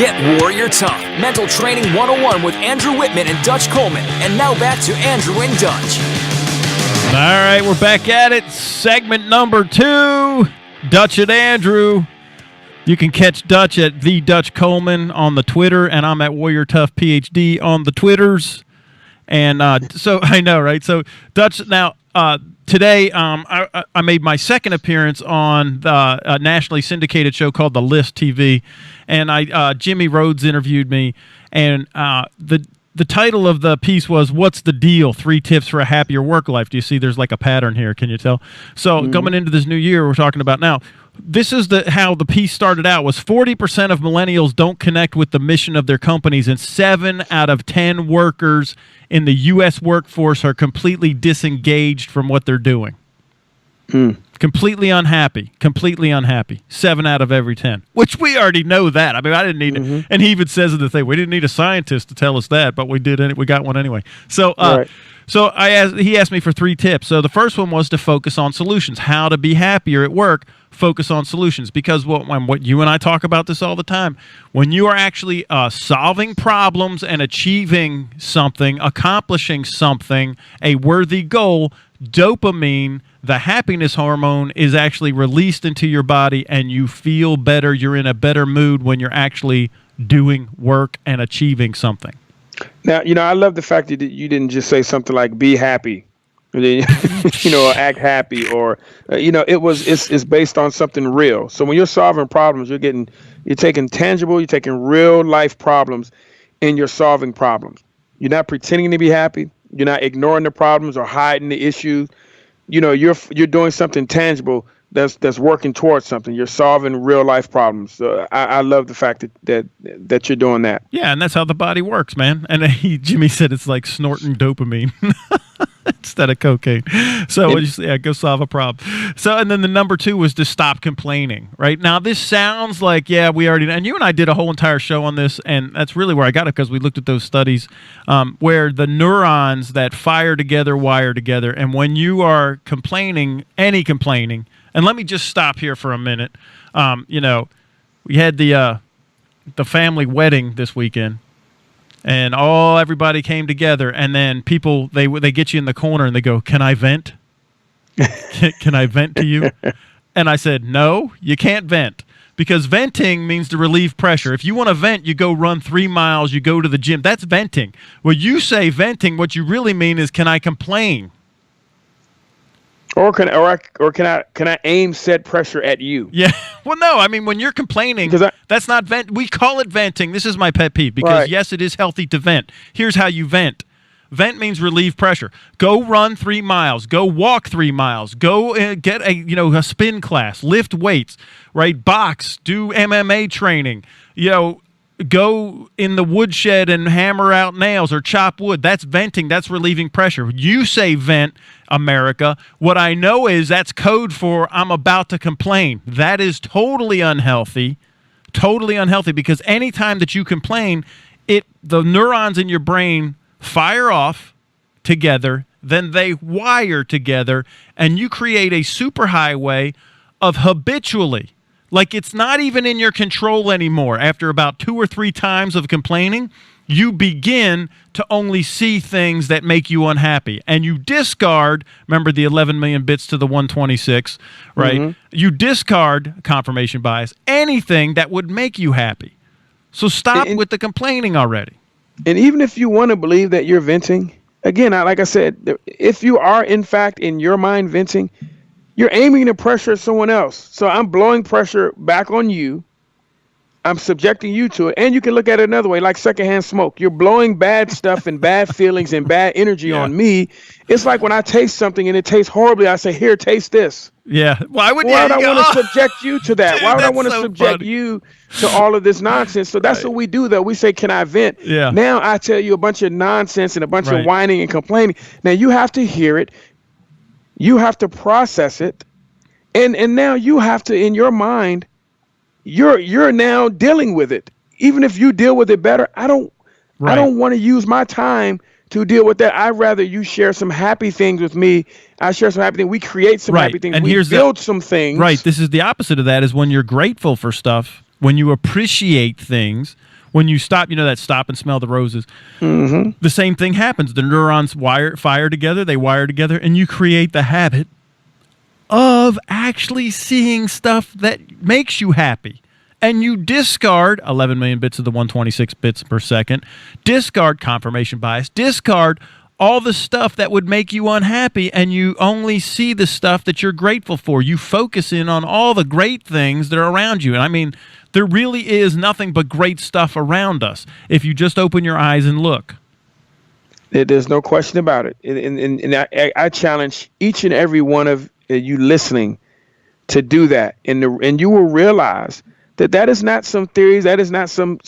Get Warrior Tough, Mental Training 101 with Andrew Wittman and Dutch Coleman. And now back to Andrew and Dutch. All right, we're back at it. Segment number 2, Dutch and Andrew. You can catch Dutch at the Dutch Coleman on the Twitter, and I'm at Warrior Tough PhD on the Twitters. And so I know, right? So Dutch, now today I made my second appearance on the nationally syndicated show called The List TV, and Jimmy Rhodes interviewed me, and the title of the piece was "What's the Deal? 3 Tips for a Happier Work Life." Do you see? There's like a pattern here. Can you tell? So coming into this new year, we're talking about now. This is how the piece started out, was 40% of millennials don't connect with the mission of their companies, and 7 out of 10 workers in the U.S. workforce are completely disengaged from what they're doing. Completely unhappy. 7 out of every 10, which we already know that. I mean, I didn't need it. And he even says in the thing, we didn't need a scientist to tell us that, but we did. We got one anyway. So, right. So he asked me for 3 tips. So the first one was to focus on solutions, how to be happier at work. Focus on solutions, because what you and I talk about this all the time, when you are actually solving problems and achieving something, accomplishing something, a worthy goal, dopamine, the happiness hormone, is actually released into your body, and you feel better. You're in a better mood when you're actually doing work and achieving something. Now, I love the fact that you didn't just say something like "be happy," or act happy, or it's based on something real. So when you're solving problems, you're taking tangible, you're taking real life problems, and you're solving problems. You're not pretending to be happy. You're not ignoring the problems or hiding the issues. You're doing something tangible that's working towards something. You're solving real life problems. So I love the fact that you're doing that. Yeah, and that's how the body works, man. And Jimmy said it's like snorting dopamine instead of cocaine. So go solve a problem. So, and then the number 2 was to stop complaining. Right now, this sounds like we already. And you and I did a whole entire show on this, and that's really where I got it, because we looked at those studies where the neurons that fire together wire together, and when you are complaining, and let me just stop here for a minute. We had the family wedding this weekend, and everybody came together, and then people, they get you in the corner and they go, "Can I vent? Can I vent to you?" And I said, "No, you can't vent, because venting means to relieve pressure. If you want to vent, you go run 3 miles, you go to the gym. That's venting. When you say venting, what you really mean is, can I complain? Or can I aim said pressure at you?" Yeah. Well, no. I mean, when you're complaining, that's not vent. We call it venting. This is my pet peeve, because yes, it is healthy to vent. Here's how you vent. Vent means relieve pressure. Go run 3 miles. Go walk 3 miles. Go get a spin class. Lift weights. Right. Box. Do MMA training. Go in the woodshed and hammer out nails or chop wood. That's venting. That's relieving pressure. You say vent, America. What I know is that's code for I'm about to complain. That is totally unhealthy. Totally unhealthy, because anytime that you complain, the neurons in your brain fire off together, then they wire together, and you create a superhighway of habitually. Like, it's not even in your control anymore. After about 2 or 3 times of complaining, you begin to only see things that make you unhappy. And you discard, remember the 11 million bits to the 126, right? Mm-hmm. You discard, confirmation bias, anything that would make you happy. So stop with the complaining already. And even if you want to believe that you're venting, again, like I said, if you are, in fact, in your mind venting, you're aiming the pressure at someone else. So I'm blowing pressure back on you. I'm subjecting you to it. And you can look at it another way, like secondhand smoke. You're blowing bad stuff and bad feelings and bad energy on me. It's like when I taste something and it tastes horribly, I say, "Here, taste this." Yeah. Why would I want to subject you to that? Dude, why would I want to subject you to all of this nonsense? So that's what we do, though. We say, "Can I vent?" Yeah. Now I tell you a bunch of nonsense and a bunch of whining and complaining. Now you have to hear it. You have to process it. And now you have to, in your mind, you're now dealing with it. Even if you deal with it better, I don't want to use my time to deal with that. I'd rather you share some happy things with me. I share some happy things. We create some happy things. And we build some things. Right. This is the opposite of that, is when you're grateful for stuff. when you appreciate things, when you stop, that stop and smell the roses, the same thing happens. The neurons fire together, they wire together, and you create the habit of actually seeing stuff that makes you happy. And you discard 11 million bits of the 126 bits per second, discard confirmation bias, discard all the stuff that would make you unhappy, and you only see the stuff that you're grateful for. You focus in on all the great things that are around you. And I mean, there really is nothing but great stuff around us if you just open your eyes and look. There's no question about it. And I challenge each and every one of you listening to do that. And you will realize that is not some theories, that is not some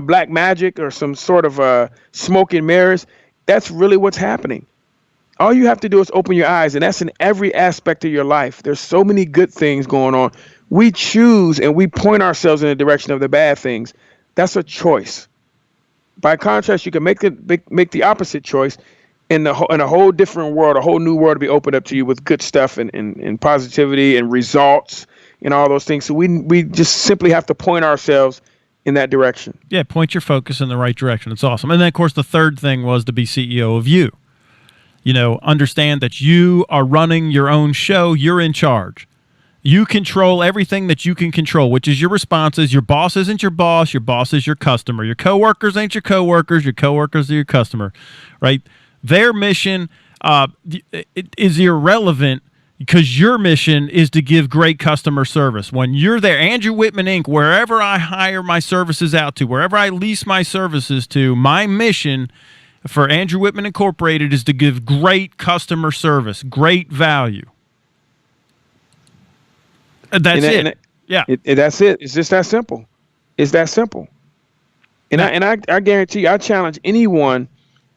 black magic or some sort of smoke and mirrors. That's really what's happening. All you have to do is open your eyes, and that's in every aspect of your life. There's so many good things going on. We choose and we point ourselves in the direction of the bad things. That's a choice. By contrast, you can make the opposite choice in a whole different world, a whole new world to be opened up to you with good stuff and positivity and results and all those things. So we just simply have to point ourselves in that direction. Yeah, point your focus in the right direction. It's awesome. And then, of course, the third thing was to be CEO of you. Understand that you are running your own show. You're in charge. You control everything that you can control, which is your responses. Your boss isn't your boss. Your boss is your customer. Your coworkers ain't your coworkers. Your coworkers are your customer, right? Their mission is irrelevant because your mission is to give great customer service. When you're there, Andrew Wittman, Inc., wherever I hire my services out to, wherever I lease my services to, my mission for Andrew Wittman Incorporated is to give great customer service, great value. That's it. Yeah. That's it. It's just that simple. It's that simple. And I guarantee you, I challenge anyone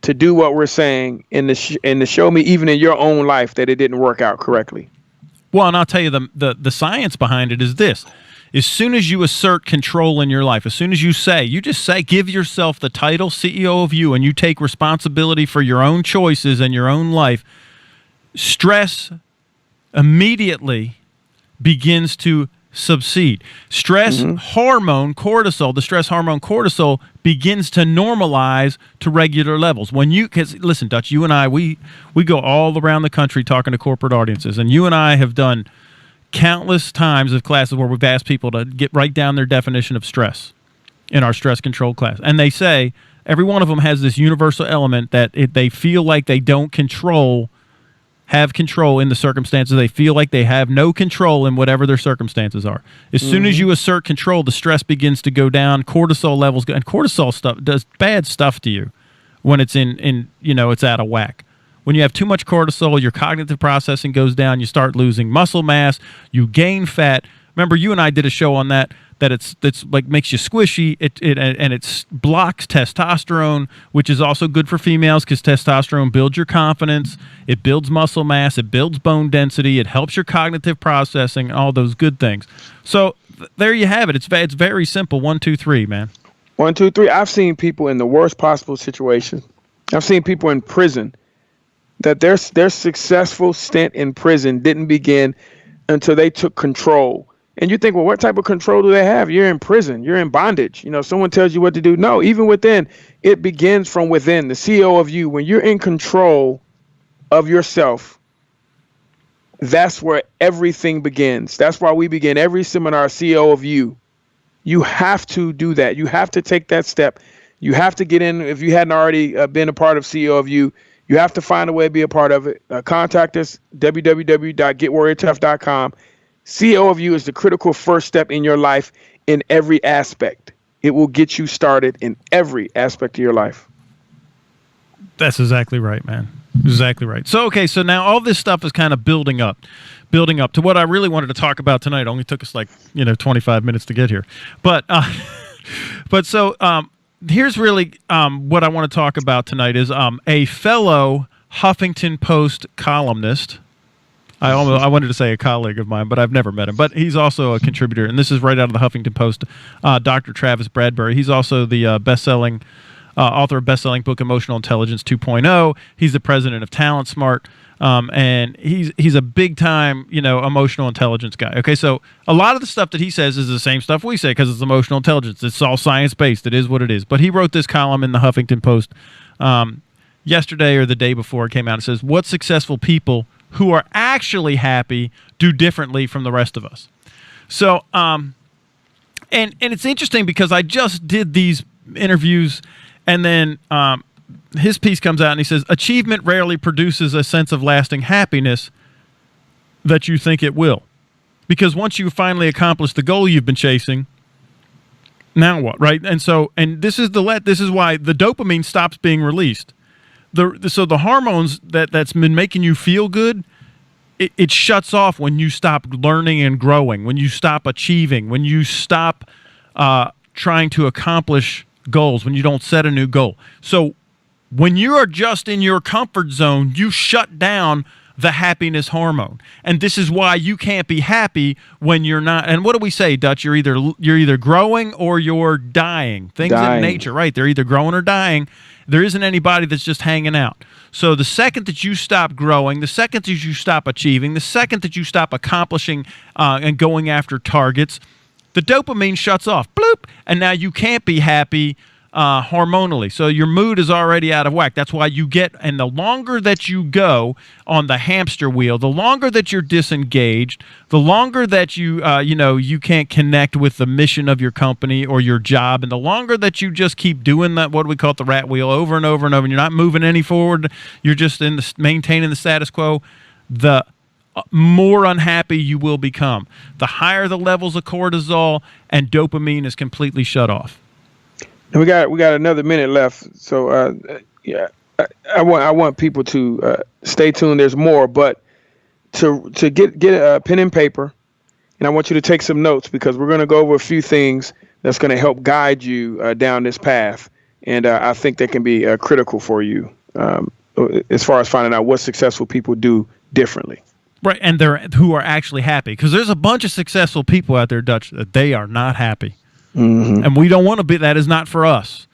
to do what we're saying and to show me, even in your own life, that it didn't work out correctly. Well, and I'll tell you, the science behind it is this. As soon as you assert control in your life, as soon as you just say, give yourself the title CEO of you, and you take responsibility for your own choices and your own life, stress immediately begins to subside. Stress hormone cortisol, the stress hormone cortisol, begins to normalize to regular levels. Because listen, Dutch, you and I, we go all around the country talking to corporate audiences, and you and I have done countless times of classes where we've asked people to write down their definition of stress in our stress control class. And they say every one of them has this universal element that they feel like they don't have control in the circumstances. They feel like they have no control in whatever their circumstances are. As soon as you assert control, the stress begins to go down, cortisol levels go, and cortisol stuff does bad stuff to you when it's it's out of whack. When you have too much cortisol, your cognitive processing goes down, you start losing muscle mass, you gain fat. Remember, you and I did a show on that it's like makes you squishy. It blocks testosterone, which is also good for females because testosterone builds your confidence, it builds muscle mass, it builds bone density, it helps your cognitive processing, all those good things. So there you have it. It's very simple. 1, 2, 3, man. 1, 2, 3. I've seen people in the worst possible situation. I've seen people in prison that their successful stint in prison didn't begin until they took control. And you think, well, what type of control do they have? You're in prison. You're in bondage. Someone tells you what to do. No, even within, it begins from within, the CEO of you. When you're in control of yourself, that's where everything begins. That's why we begin every seminar, CEO of you. You have to do that. You have to take that step. You have to get in. If you hadn't already been a part of CEO of you, you have to find a way to be a part of it. Contact us, www.getwarriortough.com. CEO of you is the critical first step in your life in every aspect. It will get you started in every aspect of your life. That's exactly right, man. Exactly right. So now all this stuff is kind of building up to what I really wanted to talk about tonight. It only took us 25 minutes to get here. But here's really what I want to talk about tonight is a fellow Huffington Post columnist. I wanted to say a colleague of mine, but I've never met him. But he's also a contributor, and this is right out of the Huffington Post, Dr. Travis Bradbury. He's also the best-selling author of best-selling book Emotional Intelligence 2.0. He's the president of Talent Smart, and he's a big-time, emotional intelligence guy. Okay, so a lot of the stuff that he says is the same stuff we say because it's emotional intelligence. It's all science-based. It is what it is. But he wrote this column in the Huffington Post yesterday or the day before it came out. It says, what successful people who are actually happy do differently from the rest of us. So, and it's interesting because I just did these interviews, and then his piece comes out and he says, achievement rarely produces a sense of lasting happiness that you think it will. Because once you finally accomplish the goal you've been chasing, now what, right? And so, and this is why the dopamine stops being released. So the hormones that's been making you feel good, it shuts off when you stop learning and growing, when you stop achieving, when you stop trying to accomplish goals, when you don't set a new goal. So when you are just in your comfort zone, you shut down the happiness hormone. And this is why you can't be happy when you're not. And what do we say, Dutch? You're either growing or you're dying. Things in nature, right? They're either growing or dying. There isn't anybody that's just hanging out. So the second that you stop growing, the second that you stop achieving, the second that you stop accomplishing and going after targets, the dopamine shuts off. Bloop. And now you can't be happy hormonally. So your mood is already out of whack. That's why and the longer that you go on the hamster wheel, the longer that you're disengaged, the longer that you can't connect with the mission of your company or your job, and the longer that you just keep doing that, what we call it, the rat wheel, over and over and over, and you're not moving any forward, you're just maintaining the status quo, the more unhappy you will become. The higher the levels of cortisol, and dopamine is completely shut off. And we got another minute left, so I want people to stay tuned. There's more, but to get a pen and paper, and I want you to take some notes because we're going to go over a few things that's going to help guide you down this path, and I think that can be critical for you as far as finding out what successful people do differently. Right, and who are actually happy, because there's a bunch of successful people out there, Dutch, that they are not happy. Mm-hmm. And we don't want to be. That is not for us.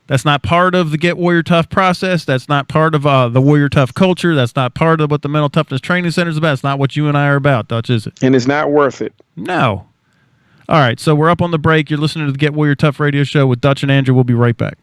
That's not part of the Get Warrior Tough process. That's not part of the Warrior Tough culture. That's not part of what the Mental Toughness Training Center is about. It's not what you and I are about, Dutch, is it? And it's not worth it. No. All right, so we're up on the break. You're listening to the Get Warrior Tough radio show with Dutch and Andrew. We'll be right back.